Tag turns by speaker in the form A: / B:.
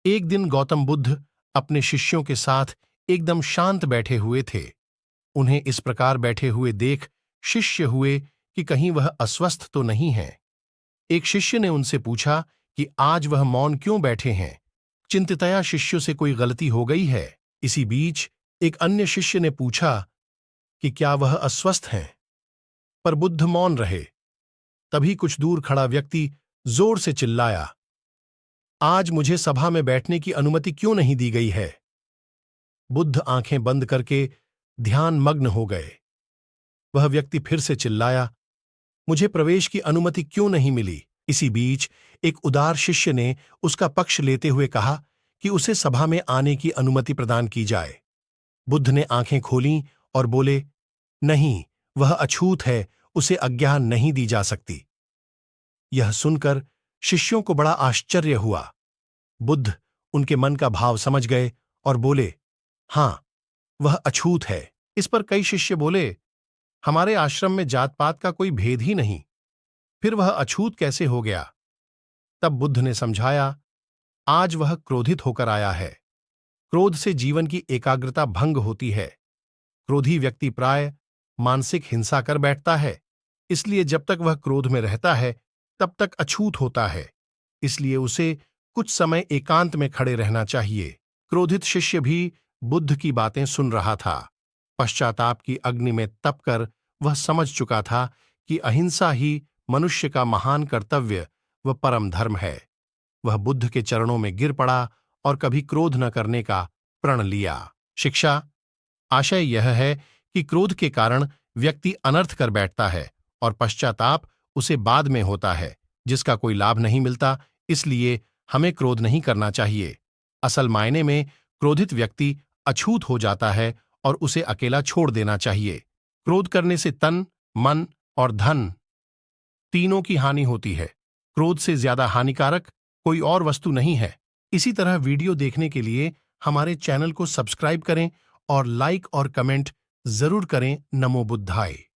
A: एक दिन गौतम बुद्ध अपने शिष्यों के साथ एकदम शांत बैठे हुए थे। उन्हें इस प्रकार बैठे हुए देख शिष्य हुए कि कहीं वह अस्वस्थ तो नहीं है। एक शिष्य ने उनसे पूछा कि आज वह मौन क्यों बैठे हैं। चिंतितया शिष्यों से कोई गलती हो गई है। इसी बीच एक अन्य शिष्य ने पूछा कि क्या वह अस्वस्थ हैं, पर बुद्ध मौन रहे। तभी कुछ दूर खड़ा व्यक्ति जोर से चिल्लाया, आज मुझे सभा में बैठने की अनुमति क्यों नहीं दी गई है। बुद्ध आंखें बंद करके ध्यान मग्न हो गए। वह व्यक्ति फिर से चिल्लाया, मुझे प्रवेश की अनुमति क्यों नहीं मिली। इसी बीच एक उदार शिष्य ने उसका पक्ष लेते हुए कहा कि उसे सभा में आने की अनुमति प्रदान की जाए। बुद्ध ने आंखें खोलीं और बोले, नहीं, वह अछूत है, उसे आज्ञा नहीं दी जा सकती। यह सुनकर शिष्यों को बड़ा आश्चर्य हुआ। बुद्ध उनके मन का भाव समझ गए और बोले, हां, वह अछूत है। इस पर कई शिष्य बोले, हमारे आश्रम में जात पात का कोई भेद ही नहीं, फिर वह अछूत कैसे हो गया। तब बुद्ध ने समझाया, आज वह क्रोधित होकर आया है। क्रोध से जीवन की एकाग्रता भंग होती है। क्रोधी व्यक्ति प्राय मानसिक हिंसा कर बैठता है, इसलिए जब तक वह क्रोध में रहता है तब तक अछूत होता है। इसलिए उसे कुछ समय एकांत में खड़े रहना चाहिए। क्रोधित शिष्य भी बुद्ध की बातें सुन रहा था। पश्चाताप की अग्नि में तपकर वह समझ चुका था कि अहिंसा ही मनुष्य का महान कर्तव्य व परम धर्म है। वह बुद्ध के चरणों में गिर पड़ा और कभी क्रोध न करने का प्रण लिया। शिक्षा, आशय यह है कि क्रोध के कारण व्यक्ति अनर्थ कर बैठता है और पश्चाताप उसे बाद में होता है, जिसका कोई लाभ नहीं मिलता। इसलिए हमें क्रोध नहीं करना चाहिए। असल मायने में क्रोधित व्यक्ति अछूत हो जाता है और उसे अकेला छोड़ देना चाहिए। क्रोध करने से तन, मन और धन तीनों की हानि होती है। क्रोध से ज्यादा हानिकारक कोई और वस्तु नहीं है। इसी तरह वीडियो देखने के लिए हमारे चैनल को सब्सक्राइब करें और लाइक और कमेंट जरूर करें। नमो बुद्धाय।